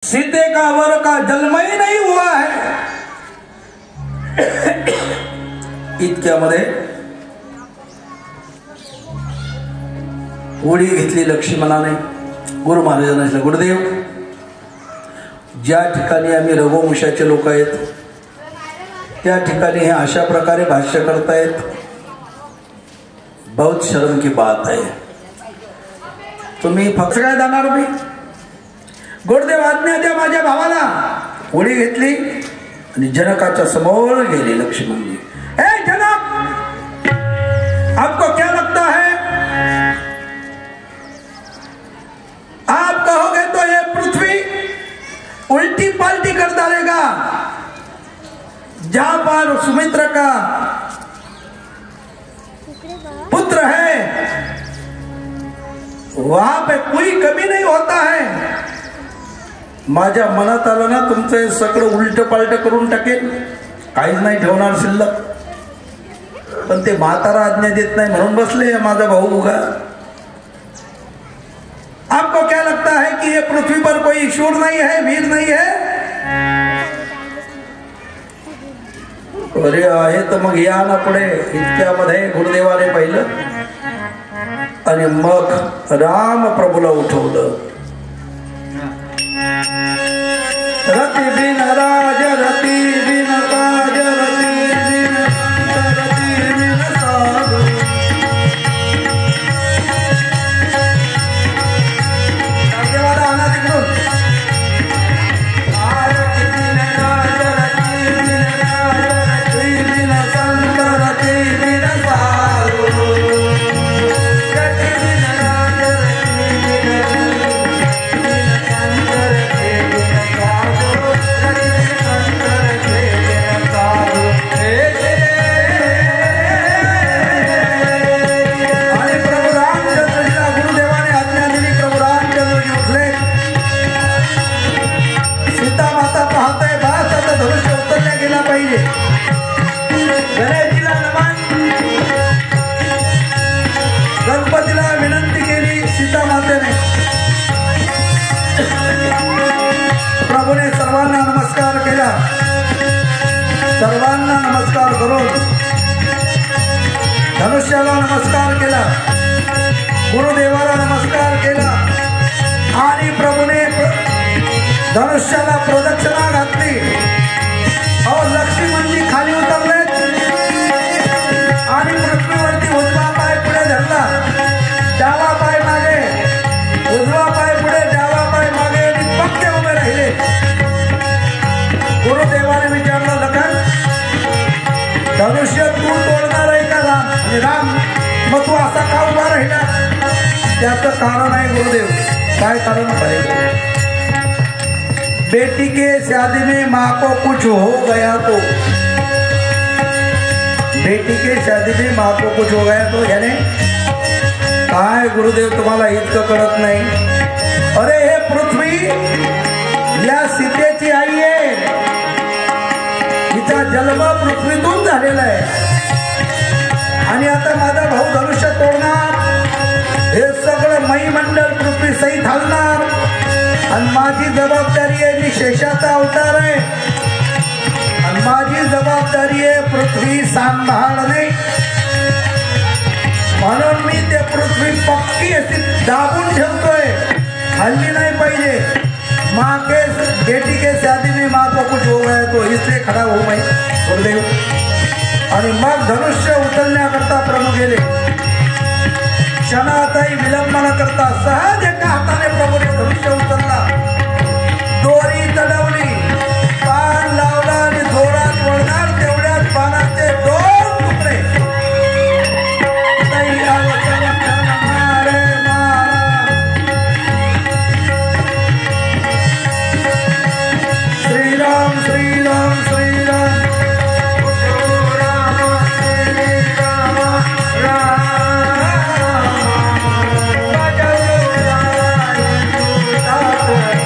सीते का वर का जन्म ही नहीं हुआ है। इतक्यामध्ये उडी घेतली लक्ष्मणाने। गुरु महाराजांना सांगितलं, गुरुदेव, ज्या ठिकाणी आम्ही रघुवंशाचे लोक आहेत त्या ठिकाणी हे अशा प्रकारे भाष्य करतायत, बहुत शर्म की बात आहे। तुम्ही फक्त काय जाणार मी? गुरुदेव आज्ञा द्या माझ्या भावाला। उडी घेतली आणि जनकाच्या समोर गेले लक्ष्मण जी। ए जनक, आपको क्या लगता है? आप कहोगे तो ये पृथ्वी उल्टी पाल्टी कर डालेगा। जहां पर सुमित्र का पुत्र है वहां पे कोई कमी नहीं होता है। माझ्या मनात आलं ना तुमचं हे सगळं उलट पालट करून टाकेल, काहीच नाही ठेवणार शिल्लक। पण ते म्हातारा आज्ञा देत नाही म्हणून बसले माझा भाऊ उगा। आपको क्या लगता है कि ये पृथ्वी पर कोई शूर नहीं है, वीर नहीं है? अरे आहे तर मग या ना पुढे। इतक्यामध्ये गुरुदेवाने पाहिलं आणि मग राम प्रभूला उठवलं। रति बिन राज रति बिन काज रति बिन रति बिन साधु। देवाला आणा तिकडून। रति बिन राज रति बिन काज रति बिन संत रति बिन साधु। रति बिन राज रति बिन गणेशजीला नमन। गणपतीला विनंती केली सीता मातेने। प्रभूने सर्वांना नमस्कार केला। सर्वांना नमस्कार करून धनुष्याला नमस्कार केला, गुरुदेवाला नमस्कार केला आणि प्रभूने धनुष्याला प्रदक्षिणा घातली। और लक्ष्मणजी खाली उतरले आणि पृथ्वीवरती उजवा पाय पुढे धरला, डावा पाय मागे, उजवा पाय पुढे, डावा पाय मागे आणि पक्के उभे राहिले। गुरुदेवाने विचारलं, लखन धनुष्य तू तोडणार आहे का राम? आणि राम, मग तू असा का उभा राहिला? त्याचं कारण आहे गुरुदेव। काय कारण आहे? बेटी के शादी में माँ को कुछ हो गया तो, बेटी के शादी में माँ को कुछ हो गया तो यानी काय गुरुदेव तुम्हाला इतकं कळत नाही? अरे हे पृथ्वी या सीतेची आई आहे, हिचा जन्म पृथ्वीतून झालेला आहे आणि आता माझा भाऊ धनुष्य तोडणार, हे सगळं महीमंडळ पृथ्वी सहित हलणार आणि माझी जबाबदारी आहे, मी शेषाचा अवतार आहे आणि माझी जबाबदारी आहे पृथ्वी सांभाळणे। म्हणून मी ते पृथ्वी पक्की अशी दाबून ठेवतोय, हल्ली नाही पाहिजे। माँ के बेटी के शादी में माँ को कुछ हो गया तो इसलिए खड़ा हो मैं गुरुदेव। आणि मग धनुष्य उचलण्याकरता प्रभू गेले। क्षणातही विलंब न करता सहज एका हाताने प्रभूने धनुष्य उचलला, दोरी चढवली, बाण लावला आणि जोरात वळणार तेवढ्यात बाणाचे दोन तुकडे श्रीराम श्रीराम श्रीराम राम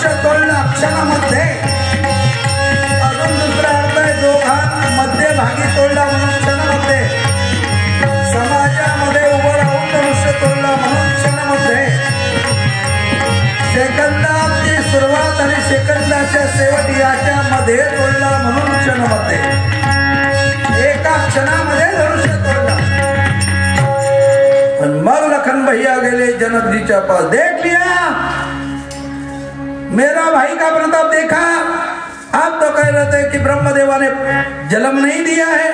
धनुष्य तोडला क्षणामध्ये. अजून दुसरा अर्थ आहे दोघांमध्ये भागी तोडला म्हणून क्षणामध्ये. समाजामध्ये उभं राहून धनुष्य तोडला म्हणून क्षणामध्ये. सेकंदाची सुरुवात आणि सेकंदाच्या शेवट याच्या मध्ये तोडला म्हणून क्षणामध्ये. एका क्षणामध्ये धनुष्य तोडला. आणि मग लखन भैया गेले जनक जी के पास. देख लिया मेरा भाई का प्रताप देखा. आप तो कह रहे थे कि ब्रह्मदेवा ने जन्म नहीं दिया है.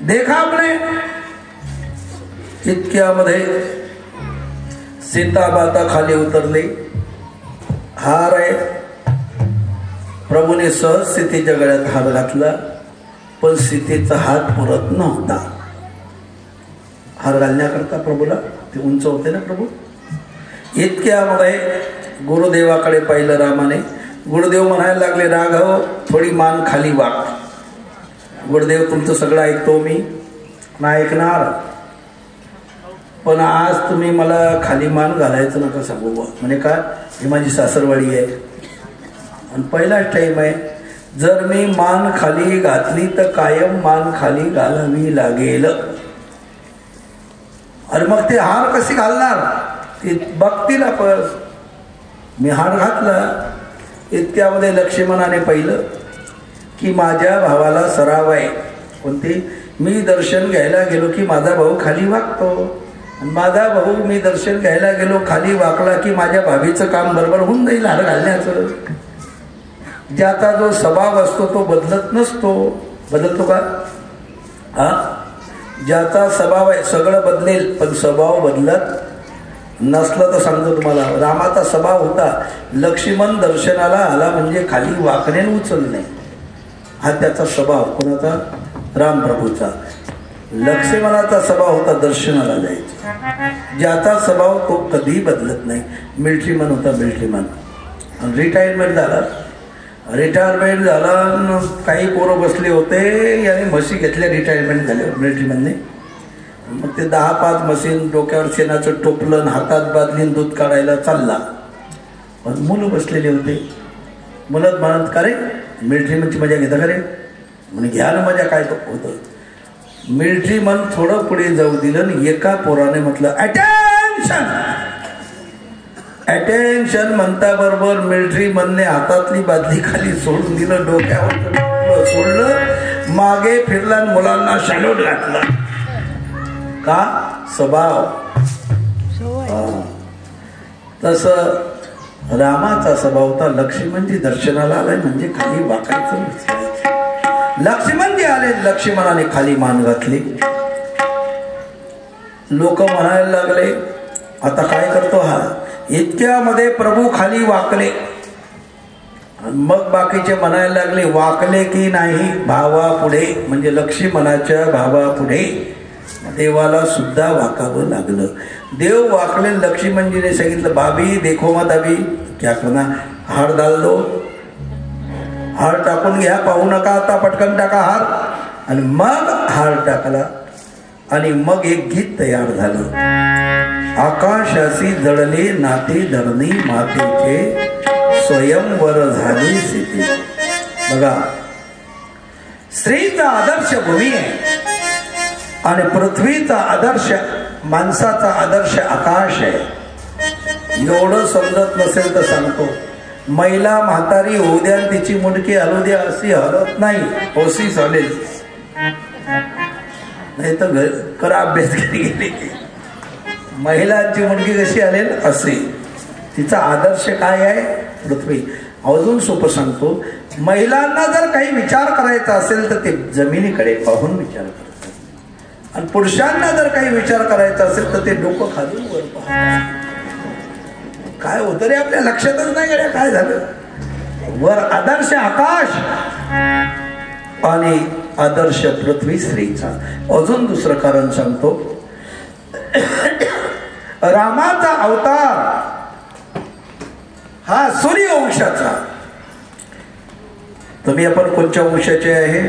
देखा आपने. इतक्यामध्ये सीता माता खाली उतरली. हार आहे. प्रभूने सहज सीतेच्या गळ्यात हार घातला पण सीतेचा हात पुरत नव्हता. हार घालण्याकरता प्रभूला ते उंच होते ना प्रभू. इतक्यामध्ये गुरुदेवाकडे पाहिलं रामाने. गुरुदेव म्हणायला लागले राघव थोडी मान खाली वाक. गुरुदेव तुमचं सगळं ऐकतो मी ना ऐकणार पण आज तुम्ही मला खाली मान घालायचं नका सांगू बा. म्हणे का ही माझी सासरवाडी आहे आणि पहिलाच टाईम आहे. जर मी मान खाली घातली तर कायम मान खाली घालावी लागेल. अरे मग ते हार कशी घालणार ते बघतील आपण. मी हार घातला. इतक्यामध्ये लक्ष्मणाने पाहिलं की माझ्या भावाला सराव आहे. कोणते मी दर्शन घ्यायला गेलो की माझा भाऊ खाली वागतो. माझा भाऊ मी दर्शन घ्यायला गेलो खाली वाकला की माझ्या भाभीचं काम बरोबर होऊन जाईल हार घालण्याचं. ज्याचा जो स्वभाव असतो तो बदलत नसतो. बदलतो का. हा ज्याचा स्वभाव आहे सगळं बदलेल पण स्वभाव बदलत नसलं तर सांगतो तुम्हाला. रामाचा स्वभाव होता लक्ष्मण दर्शनाला आला म्हणजे खाली वाकणे उचलणे. हा त्याचा स्वभाव. कोणाचा. रामप्रभूचा. लक्ष्मणाचा स्वभाव होता दर्शनाला जायचं. ज्याचा स्वभाव तो कधी बदलत नाही. मिलिटरीमन होता. मिलिटरीमन रिटायरमेंट झाला. रिटायरमेंट झाला. काही पोरं बसले होते याने म्हशी घेतल्या रिटायरमेंट झाल्यावर मिलिटरीमनने. मग ते 10-5 मशीन डोक्यावर शेणाचं टोपलं हातात बादलीन दूध काढायला चालला. पण मुलं बसलेले होते. मुलं म्हणत का रे मिलिटरीमनची मजा घेता का रे. म्हणे घ्या ना मजा. काय होतं. मिलिटरी मन थोडं पुढे जाऊ दिलं आणि एका पोराने म्हटलं अटेन्शन. अटेन्शन म्हणता बरोबर मिलिटरी मनने हातातली बादली खाली सोडून दिलं. डोक्यावर सोडलं. मागे फिरला आणि मुलांना शालोट घातला. का स्वभाव. तसं रामाचा स्वभाव होता. लक्ष्मणजी दर्शनाला आलाय म्हणजे खाली वाकायचं. लक्ष्मणजी आले. लक्ष्मणाने खाली मान घातली. लोक म्हणायला लागले आता काय करतो हा. इतक्यामध्ये प्रभू खाली वाकले. मग बाकीचे म्हणायला लागले वाकले की नाही भावा पुढे म्हणजे लक्ष्मणाच्या भावा पुढे देवाला सुद्धा वाकावं लागलं. देव वाकले. लक्ष्मणजीने सांगितलं भाभी देखो मत अभी क्या करना. हार डाल दो. हार टाकून घ्या. पाहू नका आता पटकन टाका हार. आणि मग हार टाकला आणि मग एक गीत तयार झालं. आकाशाशी जळले नाते धरणी मातेचे स्वयंवर झाले सीते. बघा स्त्रीचा आदर्श भूमी आहे आणि पृथ्वीचा आदर्श माणसाचा आदर्श आकाश आहे. एवढं समजत नसेल तर सांगतो. महिला म्हातारी होऊ द्या तिची मुंडकी हलू द्या अशी हलत नाही. ओसी चालेल नाही तर करा अभ्यास गेली. महिलांची मुंडकी कशी हलेल असे. तिचा आदर्श काय आहे पृथ्वी. अजून सोपं सांगतो. महिलांना जर काही विचार करायचा असेल तर ते जमिनीकडे पाहून विचार करतात आणि पुरुषांना जर काही विचार करायचा असेल तर ते डोकं खालून वर पाहतात. काय होतं रे आपल्या लक्षातच नाही गड्या काय झालं. वर आदर्श आकाश आणि आदर्श पृथ्वी स्त्रीचा. अजून दुसरं कारण सांगतो. रामाचा अवतार हा सूर्यवंशाचा. तुम्ही आपण कोणत्या वंशाचे आहे.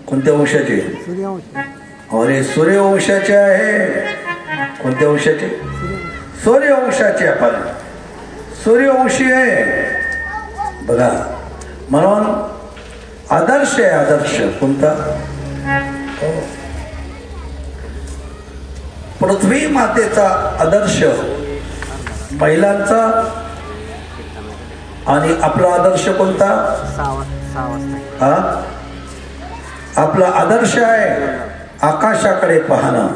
कोणत्या वंशाचे. अरे सूर्यवंशाचे आहे. कोणत्या वंशाचे. सूर्यवंशाचे आपण. सूर्यवंशी आहे बघा, म्हणून आदर्श आहे. आदर्श कोणता? पृथ्वी मातेचा आदर्श महिलांचा, आणि आपला आदर्श कोणता? हा, आपला आदर्श आहे आकाशाकडे पाहणं.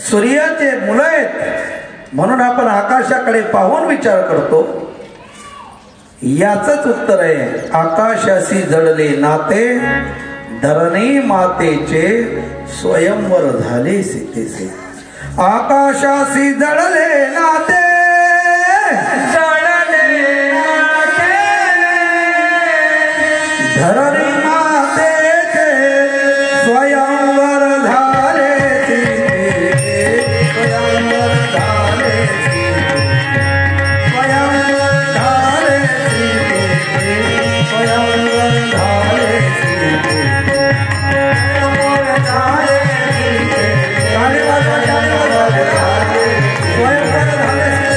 सूर्याचे मुलं आहेत म्हणून आपण आकाशाकडे पाहून विचार करतो. याचंच उत्तर आहे आकाशाशी जडले नाते, धरणी मातेचे स्वयंवर झाले सीतेचे. आकाशाशी जडले नाते, धरणी मातेचे स्वयंवर झाले सीते, स्वयंवर झाले सीते, स्वयंवर झाले सीते, स्वयंवर झाले सीते, स्वयंवर झाले सीते. गाणे वाजवा, गाणे वाजवा. स्वयंवर झाले सीते.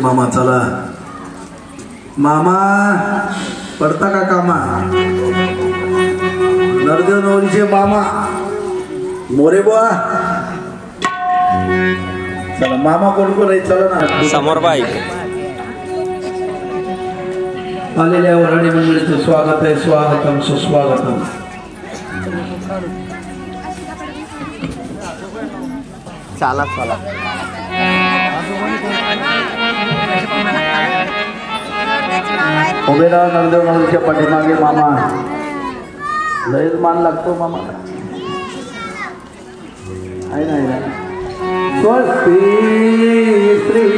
मामा चला मामा पडता का कामा नरदेव नवरीचे मामा मोरे बुवा चला मामा कोण कोण आहे चला ना समोर बाई आलेल्या वराडी मंडळीचं स्वागत आहे स्वागतम सुस्वागतम चला चला उभे राहा नरदेव नवरीच्या पाठीमागे मामा लयच मान लागतो मामा आहे ना स्वस्ती श्री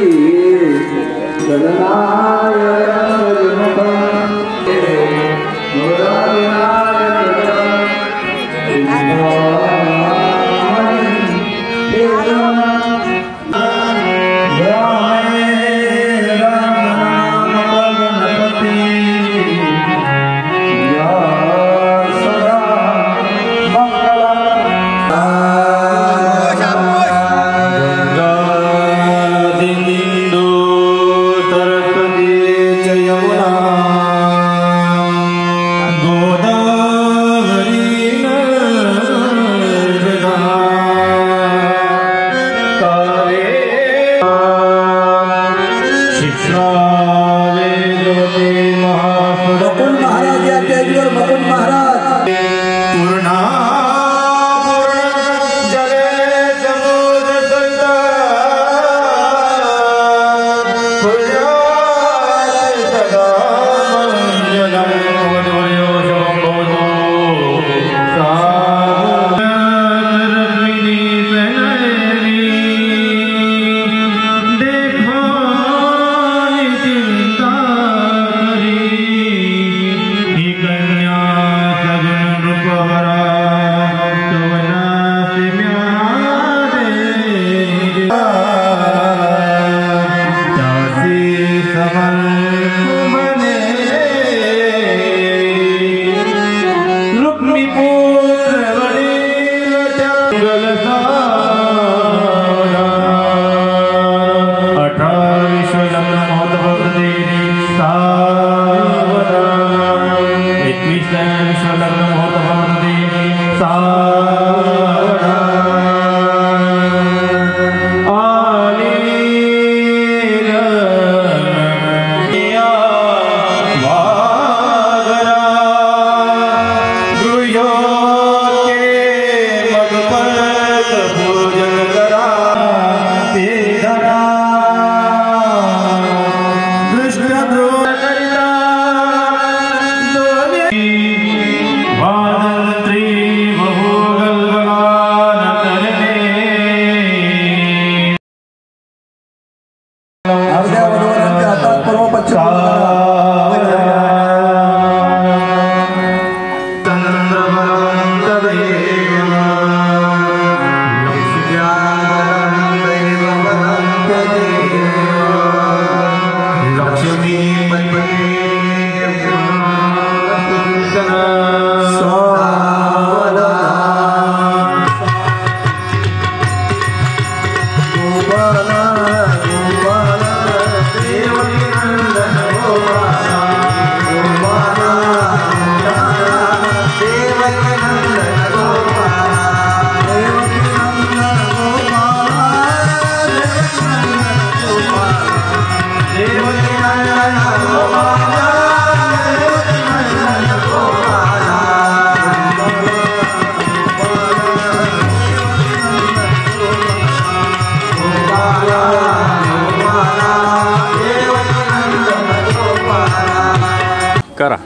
करा.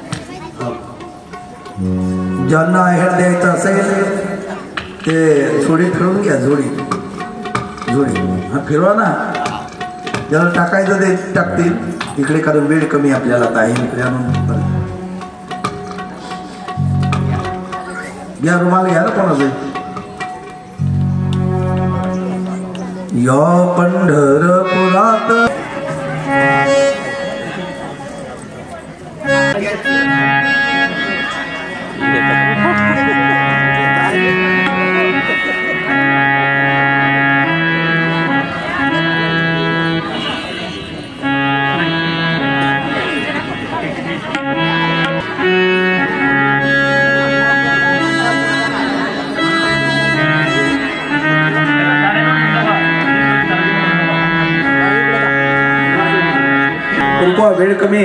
ज्यांना हेड द्यायचं असेल ते जोडी फिरवून घ्या. जोडी हा फिरवा ना. ज्याला टाकायचं ते टाकतील इकडे, कारण वेळ कमी आपल्याला आहे. इकडे आणून घ्या. रुमाल घ्या ना कोणाचं. या पंढरपुरात वेळ कमी.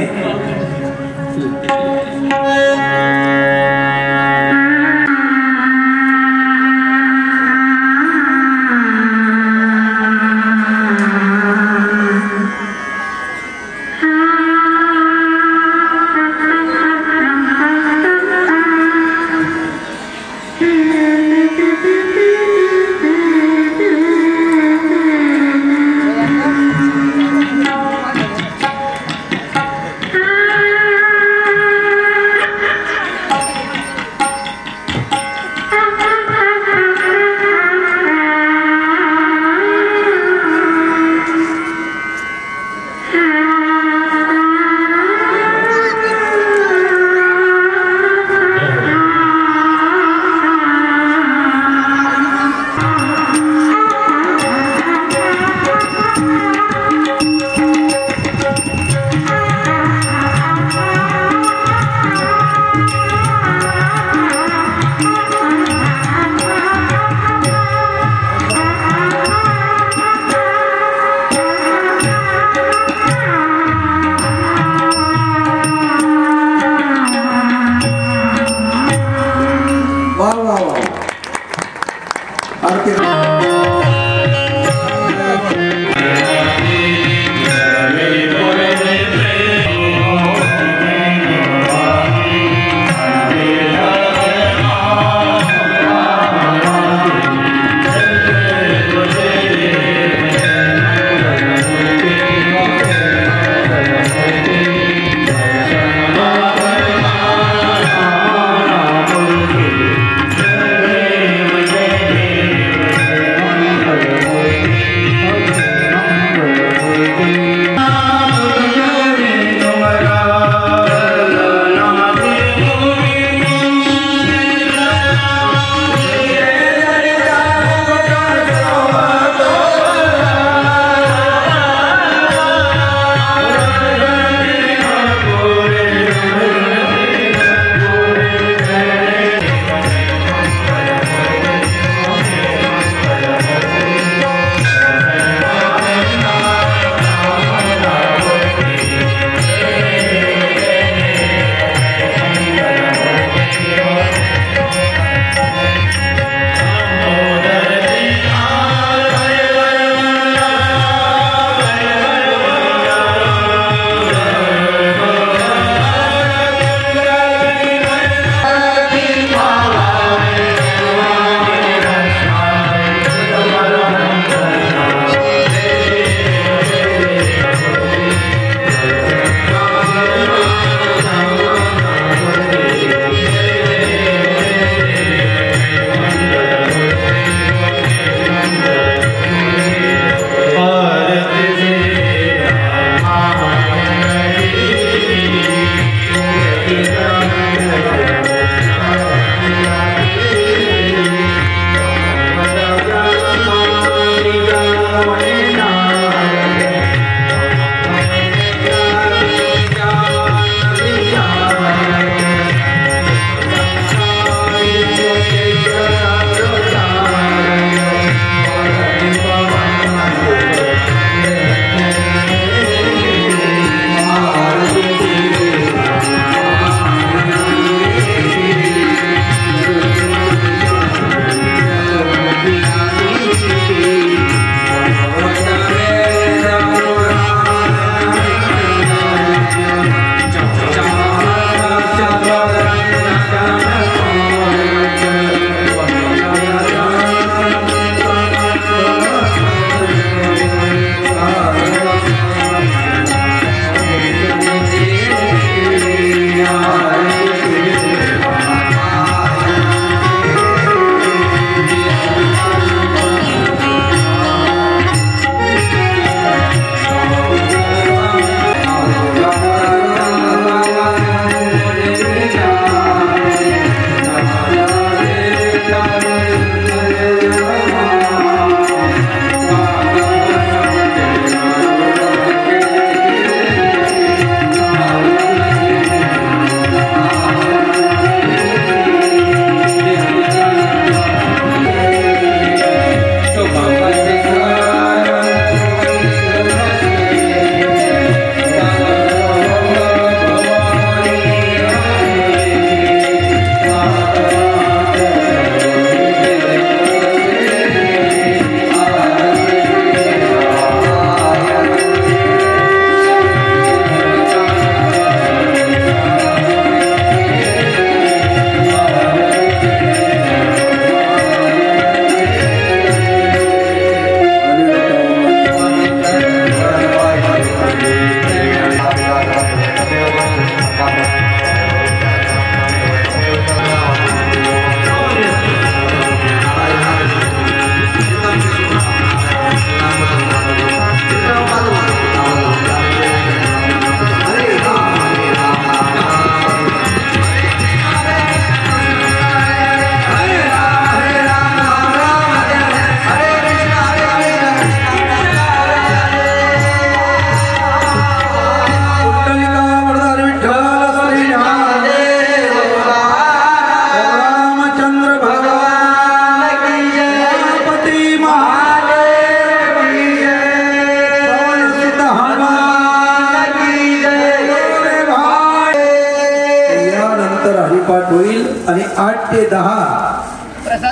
आणि 8 ते 10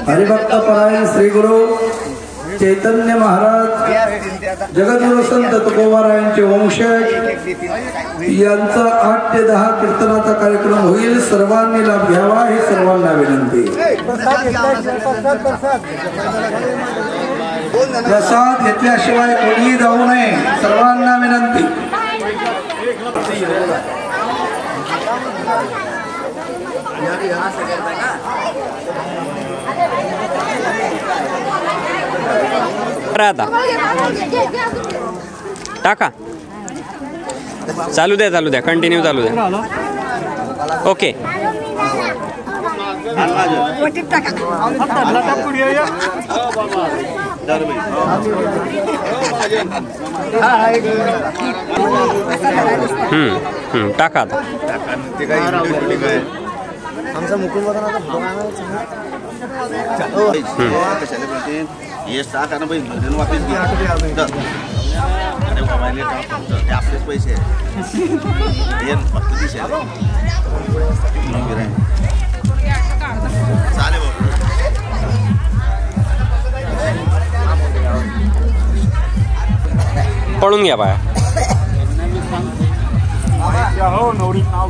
हरिभक्त परायण श्री गुरु चैतन्य महाराज जगद्गुरु संत तुकोबारायांचे वंशज यांचा 8 ते 10 कीर्तनाचा कार्यक्रम होईल. सर्वांनी लाभ घ्यावा ही सर्वांना विनंती. प्रसाद घेतल्याशिवाय कोणीही जाऊ नये, सर्वांना विनंती. आता टाका, चालू द्या कंटिन्यू चालू द्या. ओके टाका आता. आमचा मुकुंद ये टाका ना भाई वापस घे. अरे मोबाईल ते आपलेच पैसे आहे फक्त 30 आहे. चालेल पळून घ्या बाया. हो नवरी नाव